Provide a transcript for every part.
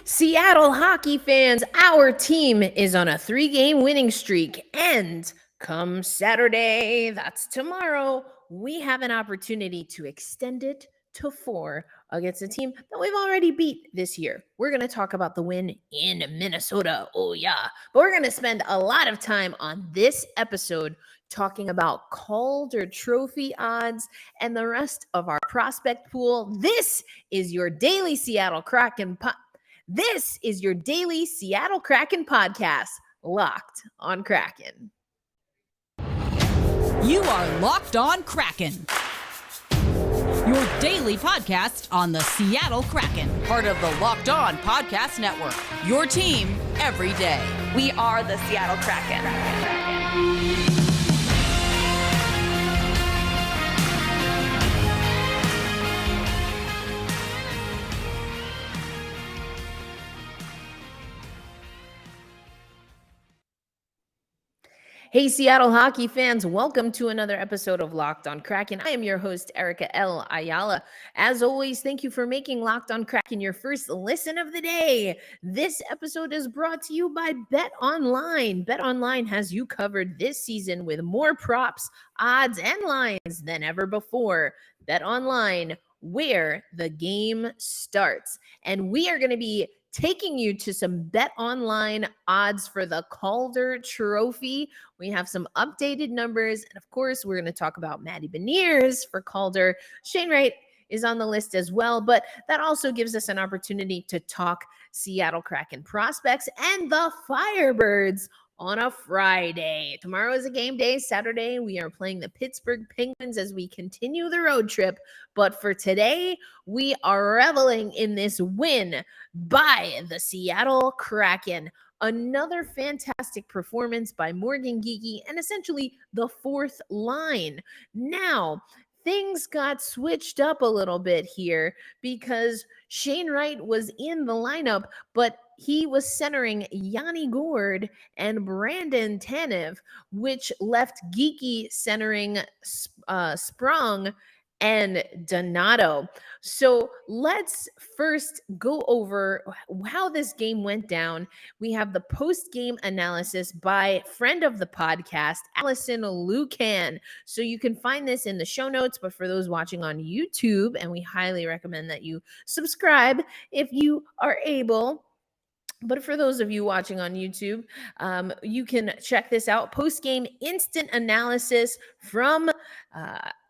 Seattle hockey fans, our team is on a 3-game winning streak. And come Saturday, that's tomorrow, we have an opportunity to extend it to 4 against a team that we've already beat this year. We're going to talk about the win in Minnesota. Oh, yeah. But we're going to spend a lot of time on this episode talking about Calder Trophy odds and the rest of our prospect pool. This is your daily Seattle Kraken This is your daily Seattle Kraken podcast, Locked on Kraken. You are Locked on Kraken, your daily podcast on the Seattle Kraken, part of the Locked On Podcast Network, your team every day. We are the Seattle Kraken. Hey, Seattle hockey fans, welcome to another episode of Locked on Kraken. I am your host, Erica L. Ayala. As always, thank you for making Locked on Kraken your first listen of the day. This episode is brought to you by BetOnline. BetOnline has you covered this season with more props, odds, and lines than ever before. BetOnline, where the game starts. And we are going to be taking you to some BetOnline odds for the Calder Trophy. We have some updated numbers. And of course, we're going to talk about Matty Beniers for Calder. Shane Wright is on the list as well, but that also gives us an opportunity to talk Seattle Kraken prospects and the Firebirds on a Friday. Tomorrow is a game day. Saturday, we are playing the Pittsburgh Penguins as we continue the road trip. But for today, we are reveling in this win by the Seattle Kraken. Another fantastic performance by Morgan Geekie and essentially the fourth line. Now, things got switched up a little bit here because Shane Wright was in the lineup, but he was centering Yanni Gourde and Brandon Tanev, which left Geekie centering Sprung and Donato. So let's first go over how this game went down. We have the post-game analysis by friend of the podcast, Alison Lukan. So you can find this in the show notes, but for those watching on YouTube, and we highly recommend that you subscribe if you are able. But for those of you watching on YouTube, you can check this out. Post-game instant analysis from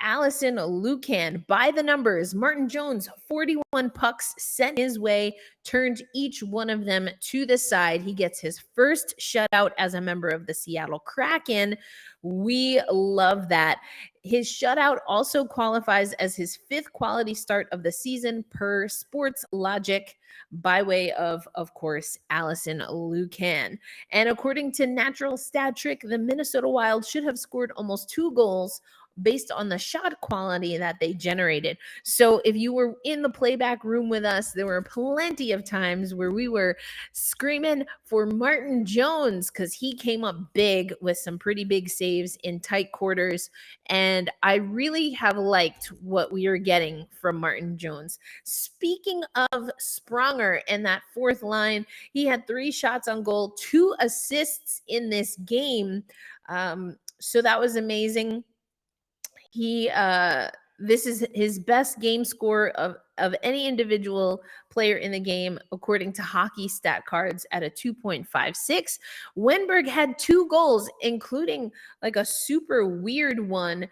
Alison Lukan. By the numbers, Martin Jones, 41 pucks sent his way, turned each one of them to the side. He gets his first shutout as a member of the Seattle Kraken. We love that. His shutout also qualifies as his 5th quality start of the season per Sports Logic, by way of course, Alison Lukan. And according to Natural Stat Trick, the Minnesota Wild should have scored almost 2 goals based on the shot quality that they generated. So if you were in the playback room with us, there were plenty of times where we were screaming for Martin Jones because he came up big with some pretty big saves in tight quarters. And I really have liked what we are getting from Martin Jones. Speaking of Spronger and that fourth line, he had 3 shots on goal, 2 assists in this game. So that was amazing. This is his best game score of any individual player in the game, according to Hockey Stat Cards, at a 2.56. Wennberg had 2 goals, including like a super weird one.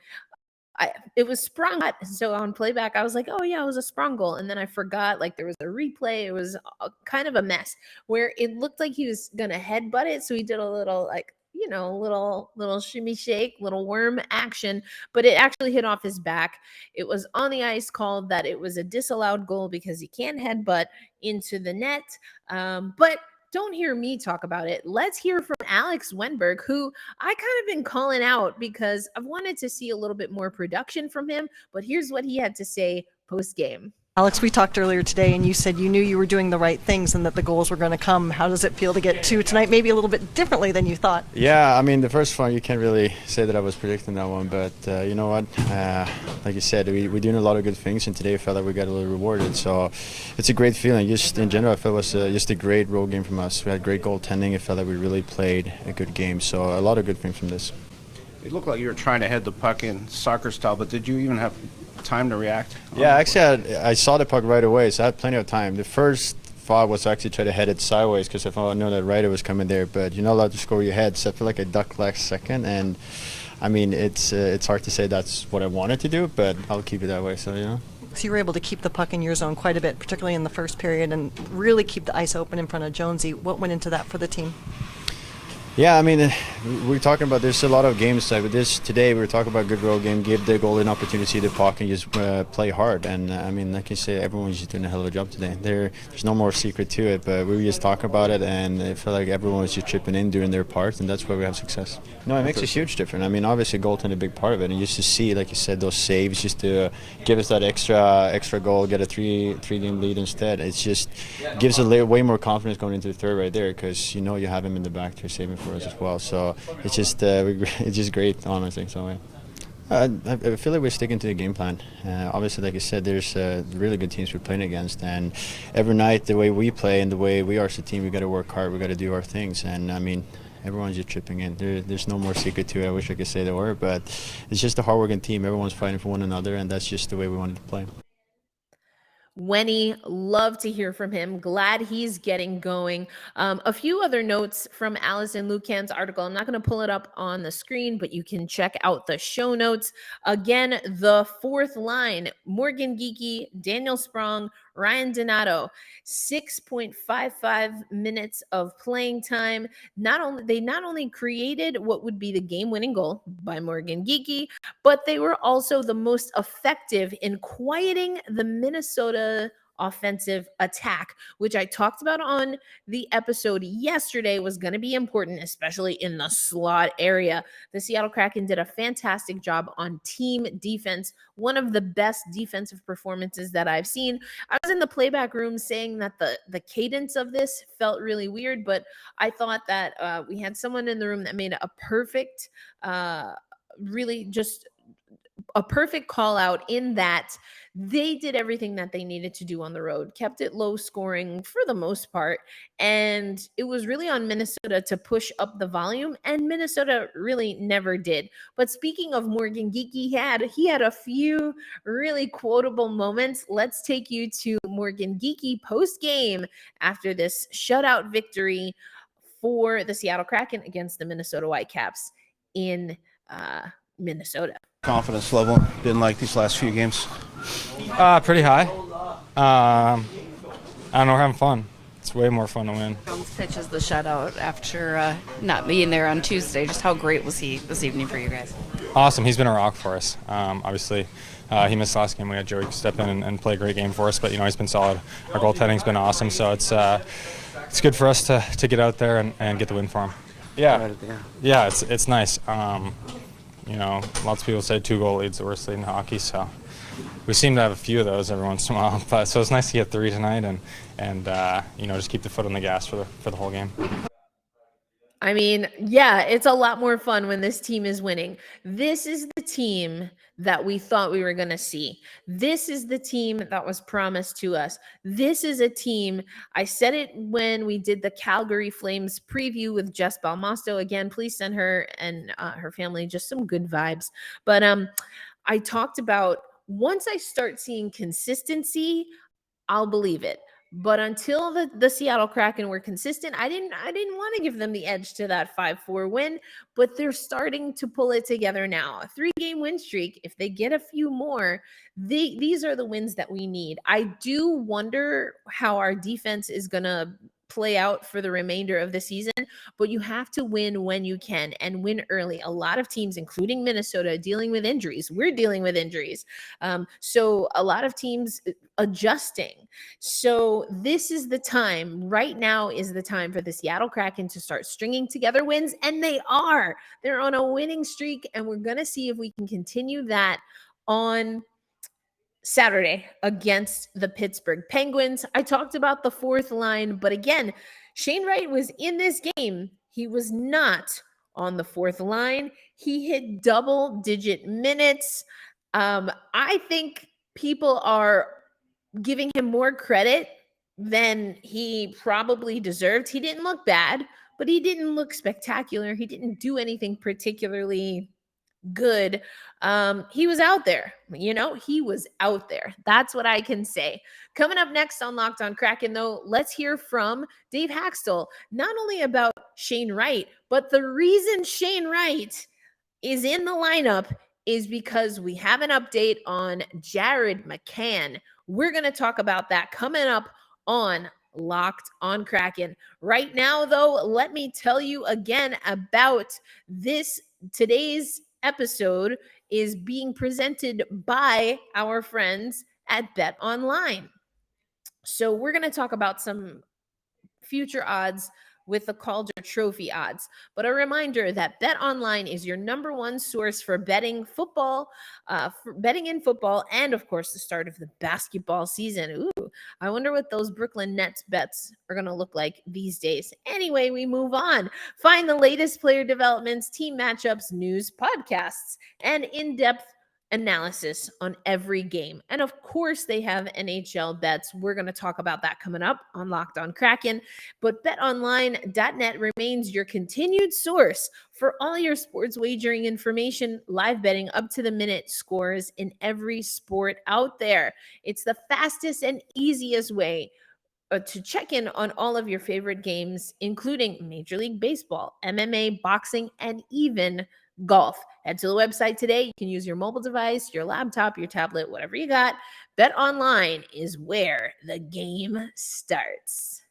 It was sprung. So on playback, I was like, oh yeah, it was a sprung goal. And then I forgot, like there was a replay. It was kind of a mess where it looked like he was going to headbutt it. So he did a little like, little shimmy shake, little worm action, but it actually hit off his back. It was on the ice called that it was a disallowed goal because he can't headbutt into the net. But don't hear me talk about it. Let's hear from Alex Wennberg, who I kind of been calling out because I've wanted to see a little bit more production from him, but here's what he had to say post-game. Alex, we talked earlier today, and you said you knew you were doing the right things and that the goals were going to come. How does it feel to get two tonight, maybe a little bit differently than you thought? Yeah, I mean, the first one, you can't really say that I was predicting that one, but you know what? Like you said, we're doing a lot of good things, and today I felt like we got a little rewarded. So it's a great feeling. Just in general, I felt it was just a great road game from us. We had great goaltending. It felt like we really played a good game. So a lot of good things from this. It looked like you were trying to head the puck in soccer style, but did you even have time to react? Yeah, actually, I saw the puck right away, so I had plenty of time. The first thought was to actually try to head it sideways because I know that Wright was coming there, but you're not allowed to score your head, so I feel like I ducked last second, and I mean, it's hard to say that's what I wanted to do, but I'll keep it that way, so, you know. So you were able to keep the puck in your zone quite a bit, particularly in the first period, and really keep the ice open in front of Jonesy. What went into that for the team? Yeah, I mean, we're talking about there's a lot of games like with this today. We were talking about good road game, give the goalie an opportunity to see the puck and just play hard. And I mean, like you say, everyone's just doing a hell of a job today. There's no more secret to it, but we were just talking about it, and I felt like everyone was just chipping in, doing their part, and that's why we have success. No, it makes a huge difference. I mean, obviously, goaltending a big part of it, and just to see, like you said, those saves, just to give us that extra goal, get a three-game lead instead. It's just gives a way more confidence going into the third right there because you know you have him in the back to save him for us as well. So it's just great, honestly. So yeah. I feel like we're sticking to the game plan. Obviously, like I said, there's really good teams we're playing against, and every night the way we play and the way we are as a team, we got to work hard. We got to do our things, and I mean, everyone's just chipping in. There's no more secret to it. I wish I could say there were, but it's just a hard-working team. Everyone's fighting for one another, and that's just the way we wanted to play. Wenny, love to hear from him. Glad he's getting going. A few other notes from Alison Lukan's article. I'm not going to pull it up on the screen, but you can check out the show notes. Again, the fourth line, Morgan Geekie, Daniel Sprong, Ryan Donato, 6.55 minutes of playing time. They not only created what would be the game-winning goal by Morgan Geekie, but they were also the most effective in quieting the Minnesota offensive attack, which I talked about on the episode yesterday was going to be important, especially in the slot area. The Seattle Kraken did a fantastic job on team defense, one of the best defensive performances that I've seen. I was in the playback room saying that the cadence of this felt really weird, but I thought that we had someone in the room that made a perfect, really just a perfect call out in that they did everything that they needed to do on the road, kept it low scoring for the most part. And it was really on Minnesota to push up the volume, and Minnesota really never did. But speaking of Morgan Geekie, he had a few really quotable moments. Let's take you to Morgan Geekie post game after this shutout victory for the Seattle Kraken against the Minnesota Whitecaps in Minnesota. Confidence level been like these last few games? Pretty high. I don't know, we're having fun. It's way more fun to win. Pitches the shutout after not being there on Tuesday. Just how great was he this evening for you guys? Awesome. He's been a rock for us. Obviously, he missed last game. We had Joey step in and play a great game for us, but he's been solid. Our goaltending's been awesome, so it's good for us to get out there and get the win for him. Yeah, it's nice. Lots of people say 2-goal leads the worst lead in hockey, so we seem to have a few of those every once in a while. But so it's nice to get 3 tonight and just keep the foot on the gas for the whole game. I mean, yeah, it's a lot more fun when this team is winning. This is the team that we thought we were going to see. This is the team that was promised to us. This is a team, I said it when we did the Calgary Flames preview with Jess Balmasto. Again, please send her and her family just some good vibes. But I talked about once I start seeing consistency, I'll believe it. But until the Seattle Kraken were consistent, I didn't want to give them the edge to that 5-4 win, but they're starting to pull it together now. A 3-game win streak, if they get a few more, these are the wins that we need. I do wonder how our defense is going to play out for the remainder of the season, but you have to win when you can and win early. A lot of teams, including Minnesota, dealing with injuries. We're dealing with injuries. So a lot of teams adjusting. So this is the time. Right now is the time for the Seattle Kraken to start stringing together wins, and they are. They're on a winning streak, and we're going to see if we can continue that on Saturday against the Pittsburgh Penguins. I talked about the fourth line, but again, Shane Wright was in this game. He was not on the fourth line. He hit double-digit minutes. I think people are giving him more credit than he probably deserved. He didn't look bad, but he didn't look spectacular. He didn't do anything particularly good. He was out there, he was out there. That's what I can say. Coming up next on Locked on Kraken, though, let's hear from Dave Hakstol, not only about Shane Wright, but the reason Shane Wright is in the lineup is because we have an update on Jared McCann. We're going to talk about that coming up on Locked on Kraken. Right now, though, let me tell you again about this. Today's episode is being presented by our friends at BetOnline. So we're going to talk about some future odds with the Calder Trophy odds. But a reminder that BetOnline is your number one source for betting football, betting in football, and of course the start of the basketball season. Ooh, I wonder what those Brooklyn Nets bets are going to look like these days. Anyway, we move on. Find the latest player developments, team matchups, news, podcasts, and in-depth analysis on every game. And of course, they have NHL bets. We're going to talk about that coming up on Locked on Kraken. But betonline.net remains your continued source for all your sports wagering information, live betting, up to the minute scores in every sport out there. It's the fastest and easiest way to check in on all of your favorite games, including Major League Baseball, MMA, boxing, and even golf. Head to the website today. You can use your mobile device, your laptop, your tablet, whatever you got. BetOnline is where the game starts.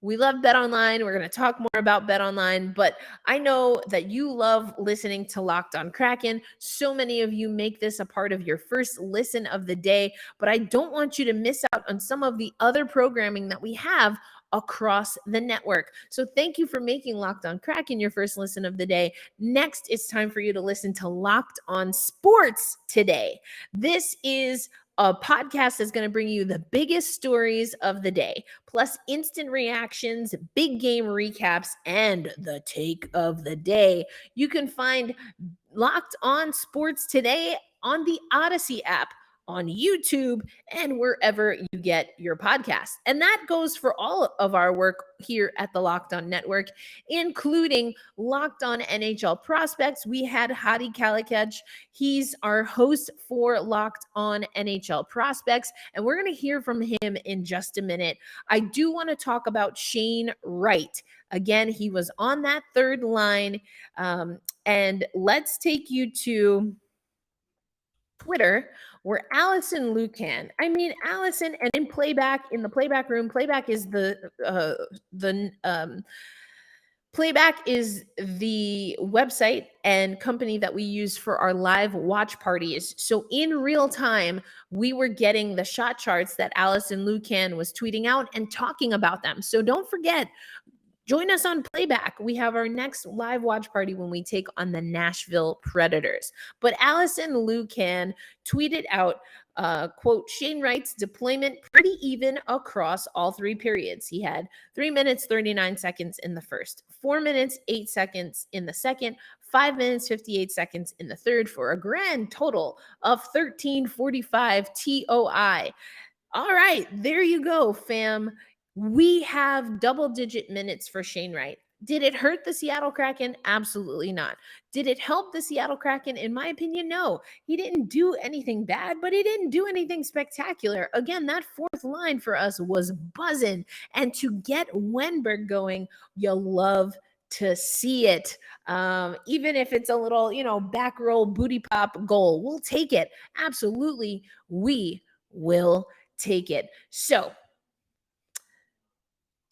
We love BetOnline. We're going to talk more about BetOnline, but I know that you love listening to Locked on Kraken. So many of you make this a part of your first listen of the day, but I don't want you to miss out on some of the other programming that we have across the network. So thank you for making Locked on Kraken your first listen of the day. Next, it's time for you to listen to Locked on Sports today. This is a podcast that's going to bring you the biggest stories of the day, plus instant reactions, big game recaps, and the take of the day. You can find Locked on Sports today on the Odyssey app, on YouTube, and wherever you get your podcasts. And that goes for all of our work here at the Locked On Network, including Locked On NHL Prospects. We had Hadi. He's our host for Locked On NHL Prospects, and we're going to hear from him in just a minute. I do want to talk about Shane Wright. Again, he was on that third line, and let's take you to Twitter, where Alison Lukan, Alison, and in the playback room, playback is Playback is the website and company that we use for our live watch parties. So in real time, we were getting the shot charts that Alison Lukan was tweeting out and talking about them. So don't forget, join us on Playback. We have our next live watch party when we take on the Nashville Predators. But Alison Lukan tweeted out, quote, Shane Wright's deployment pretty even across all three periods. He had 3 minutes, 39 seconds in the first, 4 minutes, 8 seconds in the second, 5 minutes, 58 seconds in the third, for a grand total of 13:45 TOI. All right, there you go, fam. We have double-digit minutes for Shane Wright. Did it hurt the Seattle Kraken? Absolutely not. Did it help the Seattle Kraken? In my opinion, no. He didn't do anything bad, but he didn't do anything spectacular. Again, that fourth line for us was buzzing. And to get Wennberg going, you'll love to see it. Even if it's a little, back roll booty pop goal, we'll take it. Absolutely, we will take it. So,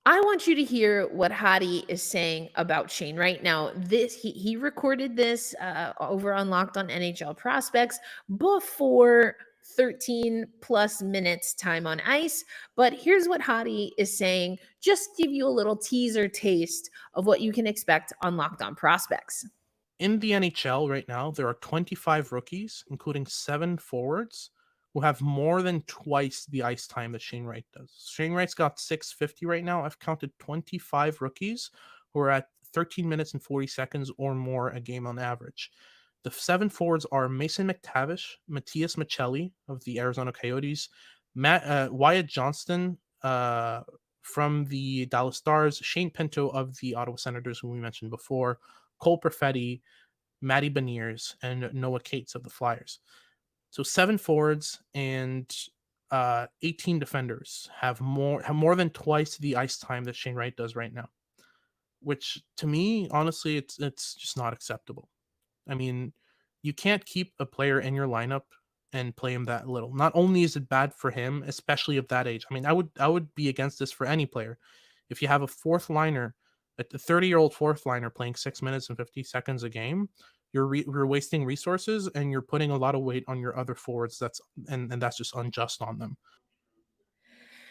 I want you to hear what Hadi is saying about Shane Wright. Now, he recorded this over on Locked on NHL Prospects before 13 plus minutes time on ice. But here's what Hadi is saying, just to give you a little teaser taste of what you can expect on Locked on Prospects. In the NHL right now, there are 25 rookies, including 7 forwards, who have more than twice the ice time that Shane Wright does. Shane Wright's got 650 right now. I've counted 25 rookies who are at 13 minutes and 40 seconds or more a game on average. The 7 forwards are Mason McTavish, Matthias Michelli of the Arizona Coyotes, Wyatt Johnston from the Dallas Stars, Shane Pinto of the Ottawa Senators, who we mentioned before, Cole Perfetti, Matty Beniers, and Noah Cates of the Flyers. So 7 forwards and 18 defenders have more than twice the ice time that Shane Wright does right now, which to me, honestly, it's just not acceptable. I mean, you can't keep a player in your lineup and play him that little. Not only is it bad for him, especially of that age. I mean, I would be against this for any player. If you have a fourth liner, a 30-year-old fourth liner playing 6 minutes and 50 seconds a game, you're wasting resources and you're putting a lot of weight on your other forwards. That's just unjust on them.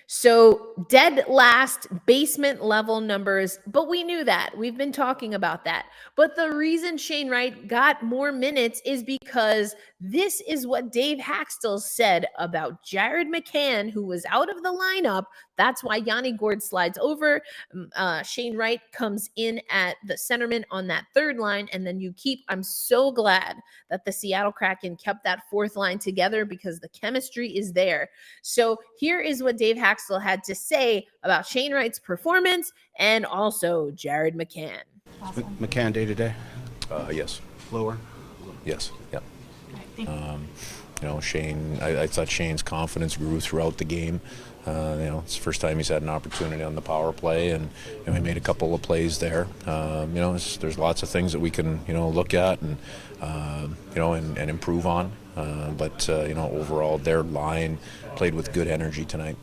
So dead last, basement level numbers, but we knew that. We've been talking about that. But the reason Shane Wright got more minutes is because this is what Dave Hakstol said about Jared McCann, who was out of the lineup. That's why Yanni Gourde slides over. Shane Wright comes in at the centerman on that third line, and then I'm so glad that the Seattle Kraken kept that fourth line together because the chemistry is there. So here is what Dave Hakstol had to say about Shane Wright's performance and also Jared McCann. McCann day to day? Yes. Lower? Yes. Yeah. Shane, I thought Shane's confidence grew throughout the game. It's the first time he's had an opportunity on the power play, and he made a couple of plays there. There's lots of things that we can look at and and improve on. But overall, their line played with good energy tonight.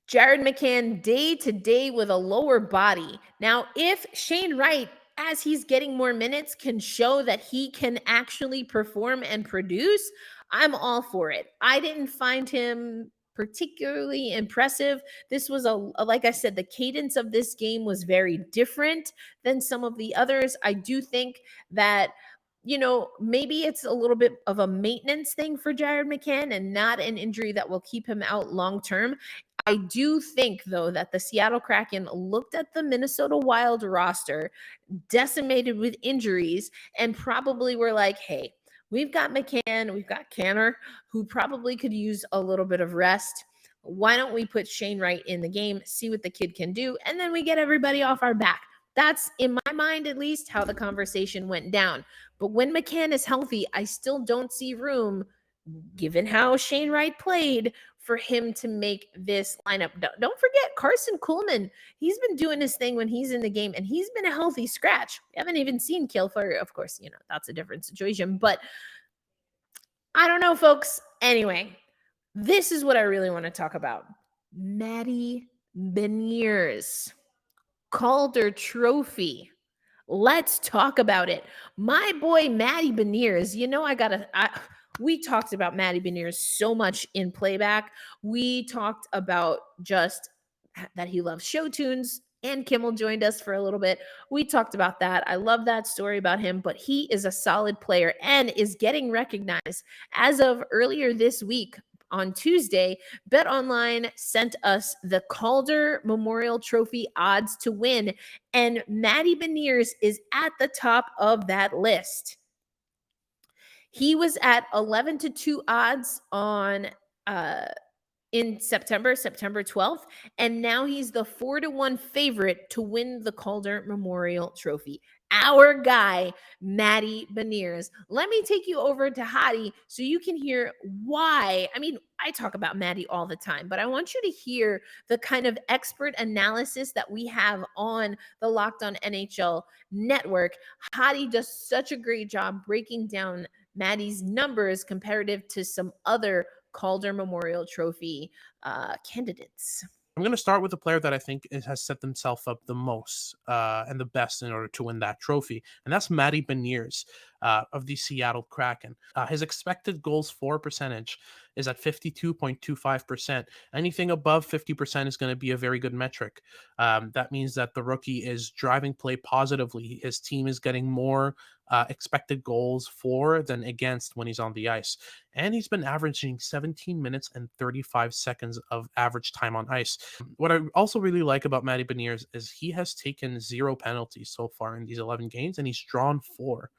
Jared McCann day to day with a lower body. Now, if Shane Wright, as he's getting more minutes, can show that he can actually perform and produce, I'm all for it. I didn't find him particularly impressive. This was like I said, the cadence of this game was very different than some of the others. I do think that maybe it's a little bit of a maintenance thing for Jared McCann and not an injury that will keep him out long term. I do think, though, that the Seattle Kraken looked at the Minnesota Wild roster, decimated with injuries, and probably were like, hey, we've got McCann, we've got Canner, who probably could use a little bit of rest. Why don't we put Shane Wright in the game, see what the kid can do, and then we get everybody off our back. That's, in my mind at least, how the conversation went down. But when McCann is healthy, I still don't see room, given how Shane Wright played, for him to make this lineup. Don't forget Carson Kuhlman. He's been doing his thing when he's in the game, and he's been a healthy scratch. We haven't even seen Kilfer. Of course, that's a different situation. But I don't know, folks. Anyway, this is what I really want to talk about. Matty Beniers. Calder Trophy. Let's talk about it. My boy, Matty Beniers, we talked about Matty Beniers so much in playback. We talked about just that he loves show tunes, and Kimmel joined us for a little bit. We talked about that. I love that story about him, but he is a solid player and is getting recognized. As of earlier this week, on Tuesday, BetOnline sent us the Calder Memorial Trophy odds to win, and Matty Beniers is at the top of that list. He was at 11-2 odds on in September 12th, and now he's the 4-1 favorite to win the Calder Memorial Trophy. Our guy, Matty Beniers. Let me take you over to Hadi so you can hear why. I mean, I talk about Matty all the time, but I want you to hear the kind of expert analysis that we have on the Locked On NHL network. Hadi does such a great job breaking down Matty's numbers comparative to some other Calder Memorial Trophy candidates. I'm going to start with a player that I think has set themselves up the most and the best in order to win that trophy, and that's Matty Beniers of the Seattle Kraken. His expected goals for percentage is at 52.25%. Anything above 50% is going to be a very good metric. That means that the rookie is driving play positively. His team is getting more expected goals for than against when he's on the ice. And he's been averaging 17 minutes and 35 seconds of average time on ice. What I also really like about Matty Beniers is he has taken 0 penalties so far in these 11 games, and he's drawn 4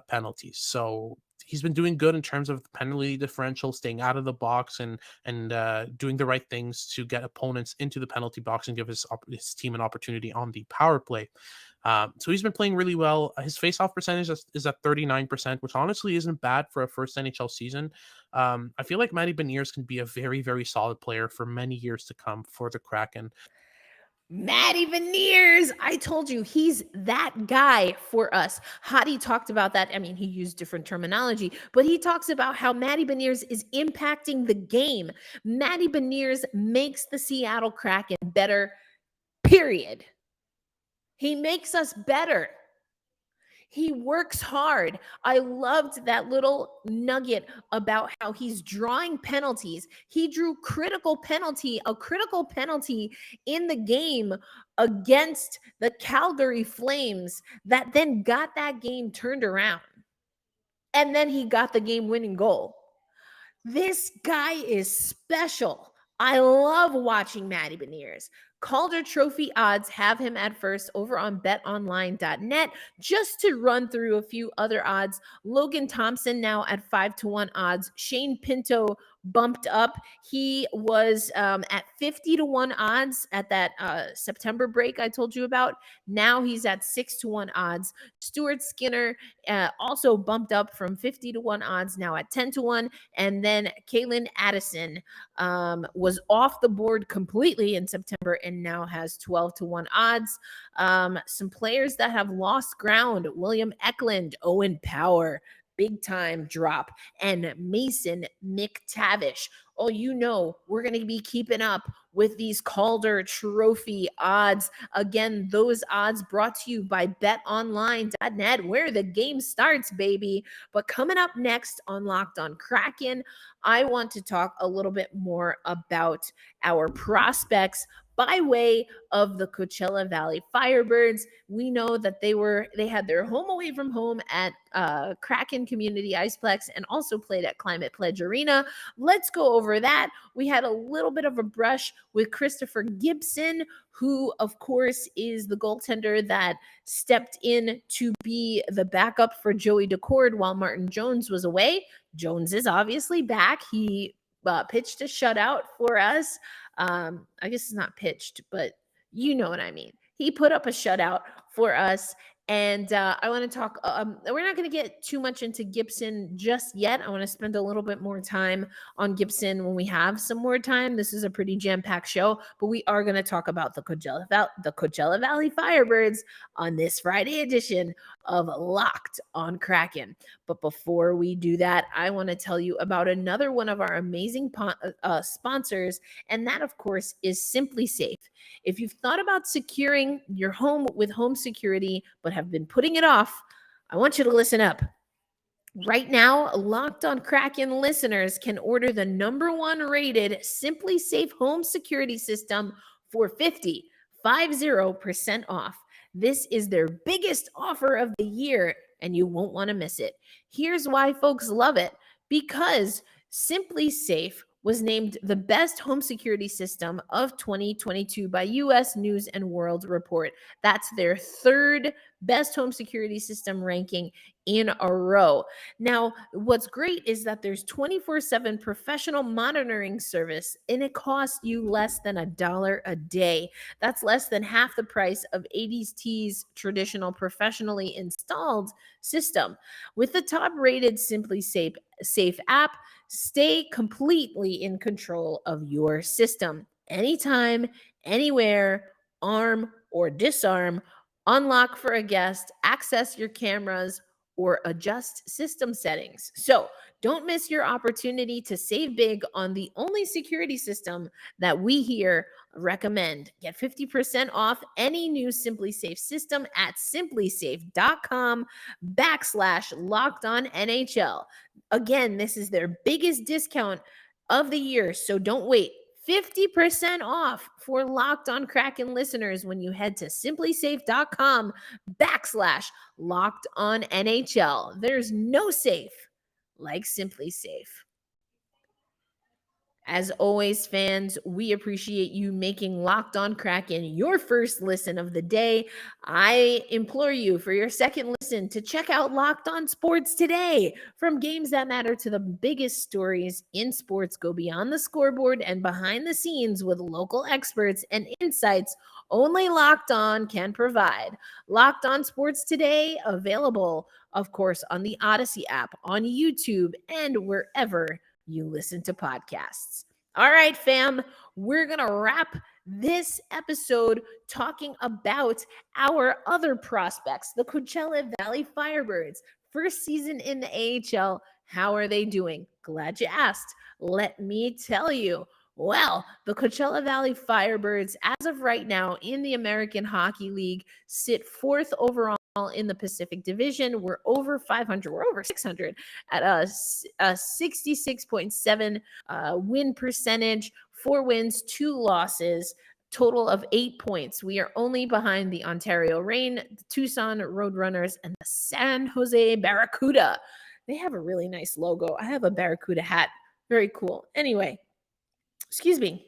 penalties. So he's been doing good in terms of the penalty differential, staying out of the box and doing the right things to get opponents into the penalty box and give his team an opportunity on the power play. So he's been playing really well. His faceoff percentage is at 39%, which honestly isn't bad for a first NHL season. I feel like Matty Beniers can be a very, very solid player for many years to come for the Kraken. Matty Beniers, I told you he's that guy for us. Hadi talked about that. I mean, he used different terminology, but he talks about how Matty Beniers is impacting the game. Matty Beniers makes the Seattle Kraken better, period. He makes us better. He works hard. I loved that little nugget about how he's drawing penalties. He drew a critical penalty in the game against the Calgary Flames that then got that game turned around. And then he got the game-winning goal. This guy is special. I love watching Matty Beniers. Calder Trophy odds have him at first over on betonline.net. Just to run through a few other odds, Logan Thompson now at 5-1 odds. Shane Pinto bumped up. He was at 50-1 odds at that September break I told you about. Now he's at 6-1 odds. Stuart Skinner also bumped up from 50-1 odds, now at 10-1. And then Kalen Addison was off the board completely in September and now has 12-1 odds. Some players that have lost ground: William Eklund, Owen Power, big time drop, and Mason McTavish. Oh, you know, we're going to be keeping up with these Calder Trophy odds. Again, those odds brought to you by betonline.net, where the game starts, baby. But coming up next on Locked on Kraken, I want to talk a little bit more about our prospects by way of the Coachella Valley Firebirds. We know that they had their home away from home at Kraken Community Iceplex and also played at Climate Pledge Arena. Let's go over that. We had a little bit of a brush with Christopher Gibson, who of course is the goaltender that stepped in to be the backup for Joey Decord while Martin Jones was away. Jones is obviously back. He pitched a shutout for us. I guess it's not pitched, but you know what I mean. He put up a shutout for us. And I want to talk, we're not going to get too much into Gibson just yet. I want to spend a little bit more time on Gibson when we have some more time. This is a pretty jam-packed show, but we are going to talk about the Coachella Valley Firebirds on this Friday edition of Locked on Kraken. But before we do that, I want to tell you about another one of our amazing sponsors, and that, of course, is Simply Safe. If you've thought about securing your home with home security, but have been putting it off, I want you to listen up. Right now, Locked on Kraken listeners can order the #1 rated Simply Safe home security system for 50% off. This is their biggest offer of the year, and you won't want to miss it. Here's why folks love it: because Simply Safe was named the best home security system of 2022 by U.S. News and World Report. That's their third best home security system ranking in a row. Now, what's great is that there's 24/7 professional monitoring service, and it costs you less than $1 a day. That's less than half the price of ADT's traditional professionally installed system. With the top-rated Simply Safe app, stay completely in control of your system. Anytime, anywhere, arm or disarm, unlock for a guest, access your cameras, or adjust system settings. So don't miss your opportunity to save big on the only security system that we here recommend. Get 50% off any new Simply Safe system at simplysafe.com/LockedOnNHL. Again, this is their biggest discount of the year, so don't wait. 50% off for Locked On Kraken listeners when you head to simplysafe.com/Locked On NHL. There's no safe like Simply Safe. As always, fans, we appreciate you making Locked On Kraken your first listen of the day. I implore you for your second listen to check out Locked On Sports today. From games that matter to the biggest stories in sports, go beyond the scoreboard and behind the scenes with local experts and insights only Locked On can provide. Locked On Sports today, available, of course, on the Odyssey app, on YouTube, and wherever you listen to podcasts. All right, fam, we're going to wrap this episode talking about our other prospects, the Coachella Valley Firebirds. First season in the AHL. How are they doing? Glad you asked. Let me tell you. Well, the Coachella Valley Firebirds, as of right now in the American Hockey League, sit fourth overall in the Pacific Division. We're over 500. We're over 600 at a 66.7 win percentage, 4 wins, 2 losses, total of 8 points. We are only behind the Ontario Reign, the Tucson Roadrunners, and the San Jose Barracuda. They have a really nice logo. I have a Barracuda hat. Very cool. Anyway, excuse me.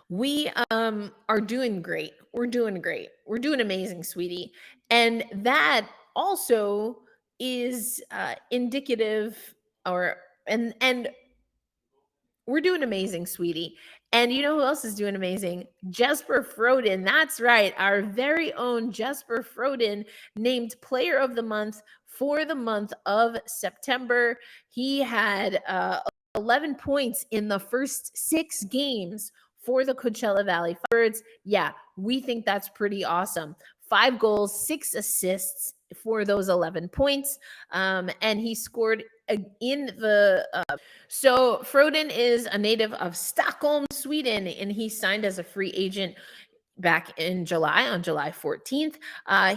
We are doing great. We're doing great. We're doing amazing, sweetie. And that also is indicative and we're doing amazing, sweetie. And you know who else is doing amazing? Jesper Froden. That's right. Our very own Jesper Froden, named Player of the Month for the month of September. He had 11 points in the first 6 games for the Coachella Valley Firebirds. Yeah, we think that's pretty awesome. 5 goals, 6 assists for those 11 points. And he scored in the... So Froden is a native of Stockholm, Sweden, and he signed as a free agent back in July, on July 14th.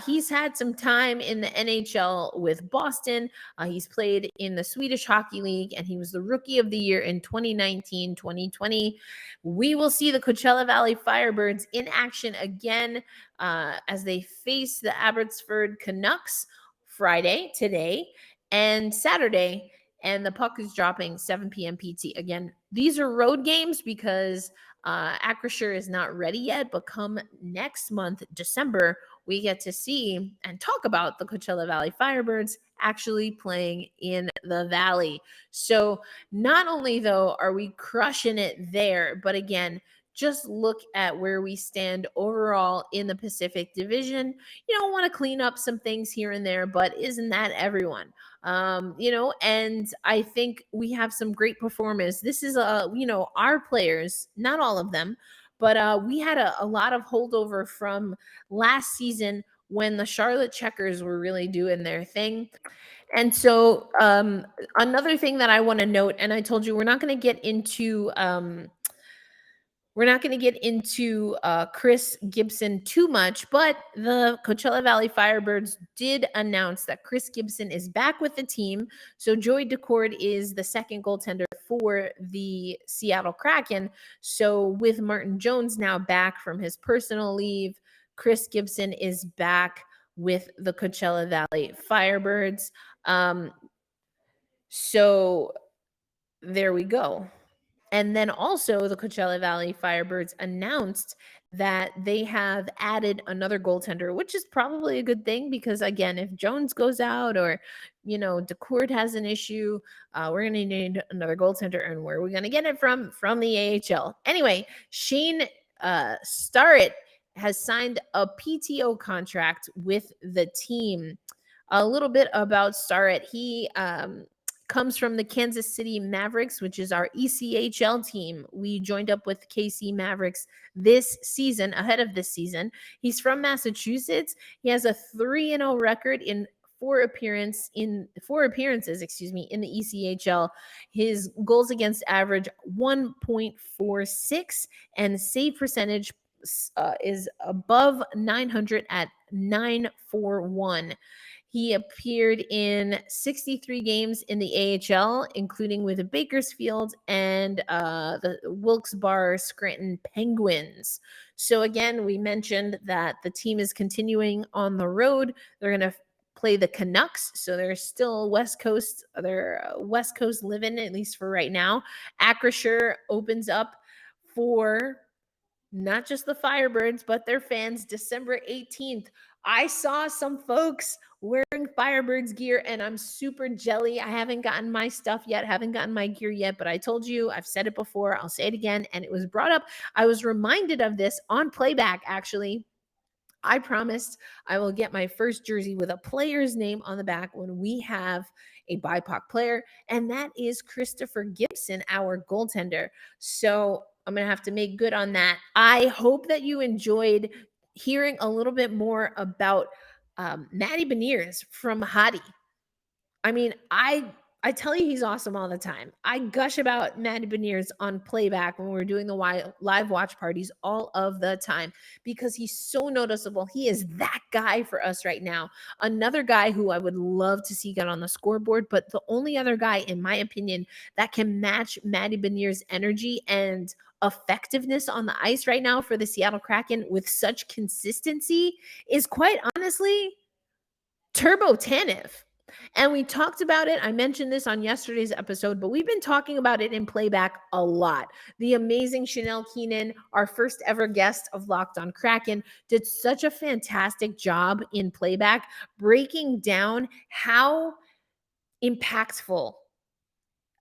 He's had some time in the NHL with Boston. He's played in the Swedish Hockey League, and he was the Rookie of the Year in 2019-2020. We will see the Coachella Valley Firebirds in action again as they face the Abbotsford Canucks Friday, today, and Saturday. And the puck is dropping 7 p.m. PT. Again, these are road games because Acrisure is not ready yet, but come next month, December, we get to see and talk about the Coachella Valley Firebirds actually playing in the Valley. So not only, though, are we crushing it there, but again, just look at where we stand overall in the Pacific Division. You know, want to clean up some things here and there, but isn't that everyone? And I think we have some great performers. This is, our players, not all of them, but we had a lot of holdover from last season when the Charlotte Checkers were really doing their thing. And so another thing that I want to note, and I told you we're not going to get into Chris Gibson too much, but the Coachella Valley Firebirds did announce that Chris Gibson is back with the team. So Joey Decord is the second goaltender for the Seattle Kraken. So with Martin Jones now back from his personal leave, Chris Gibson is back with the Coachella Valley Firebirds. So there we go. And then also the Coachella Valley Firebirds announced that they have added another goaltender, which is probably a good thing because, again, if Jones goes out or, Decord has an issue, we're going to need another goaltender. And where are we going to get it from? From the AHL. Anyway, Shane Starrett has signed a PTO contract with the team. A little bit about Starrett. He comes from the Kansas City Mavericks, which is our ECHL team. We joined up with KC Mavericks this season, ahead of this season. He's from Massachusetts. He has a 3-0 record in 4 appearances, in the ECHL. His goals against average 1.46 and save percentage is above 900 at 941. He appeared in 63 games in the AHL, including with the Bakersfield and the Wilkes-Barre Scranton Penguins. So again, we mentioned that the team is continuing on the road. They're going to play the Canucks, so they're still West Coast. They're West Coast living, at least for right now. Acrisure opens up for not just the Firebirds, but their fans December 18th. I saw some folks wearing Firebirds gear, and I'm super jelly. I haven't gotten my stuff yet, haven't gotten my gear yet, but I told you, I've said it before, I'll say it again, and it was brought up. I was reminded of this on playback, actually. I promised I will get my first jersey with a player's name on the back when we have a BIPOC player, and that is Christopher Gibson, our goaltender. So I'm going to have to make good on that. I hope that you enjoyed hearing a little bit more about Matty Beniers from Hadi. I mean, I tell you he's awesome all the time. I gush about Matty Beniers on playback when we're doing the live watch parties all of the time because he's so noticeable. He is that guy for us right now. Another guy who I would love to see get on the scoreboard, but the only other guy, in my opinion, that can match Matty Beniers' energy and effectiveness on the ice right now for the Seattle Kraken with such consistency is, quite honestly, Turbo Tanev. And we talked about it. I mentioned this on yesterday's episode, but we've been talking about it in playback a lot. The amazing Chanel Keenan, our first ever guest of Locked on Kraken, did such a fantastic job in playback, breaking down how impactful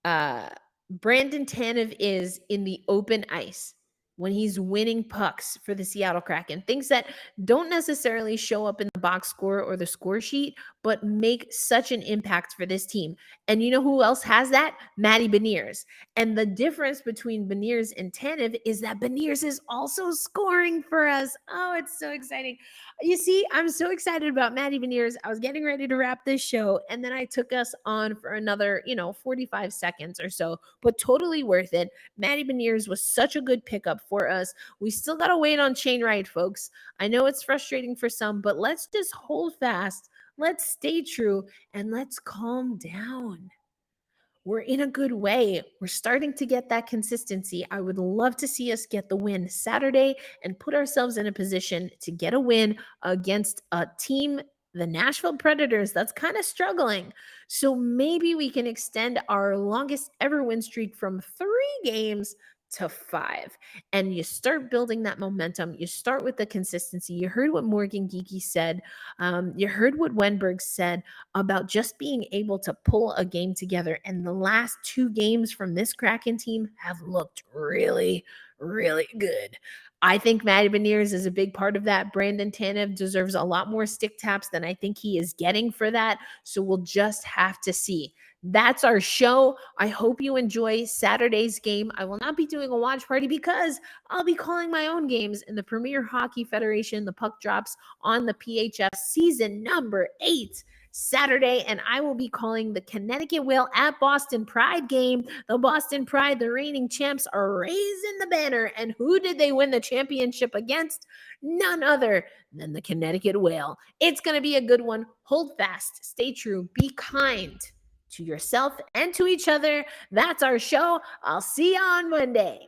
Brandon Tanev is in the open ice when he's winning pucks for the Seattle Kraken. Things that don't necessarily show up in the box score or the score sheet, but make such an impact for this team. And you know who else has that? Matty Beniers. And the difference between Beniers and Tanev is that Beniers is also scoring for us. Oh, it's so exciting. You see, I'm so excited about Matty Beniers. I was getting ready to wrap this show, and then I took us on for another, 45 seconds or so, but totally worth it. Matty Beniers was such a good pickup for us. We still got to wait on Shane Wright, folks. I know it's frustrating for some, but let's just hold fast. Let's stay true, and let's calm down. We're in a good way. We're starting to get that consistency. I would love to see us get the win Saturday and put ourselves in a position to get a win against a team, the Nashville Predators, that's kind of struggling. So maybe we can extend our longest ever win streak from 3 games to 5. And you start building that momentum. You start with the consistency. You heard what Morgan Geekie said. You heard what Wennberg said about just being able to pull a game together. And the last 2 games from this Kraken team have looked really, really good. I think Matty Beniers is a big part of that. Brandon Tanev deserves a lot more stick taps than I think he is getting for that. So we'll just have to see. That's our show. I hope you enjoy Saturday's game. I will not be doing a watch party because I'll be calling my own games in the Premier Hockey Federation. The puck drops on the PHF season number 8 Saturday, and I will be calling the Connecticut Whale at Boston Pride game. The Boston Pride, the reigning champs, are raising the banner. And who did they win the championship against? None other than the Connecticut Whale. It's going to be a good one. Hold fast, stay true, be kind to yourself and to each other. That's our show. I'll see you on Monday.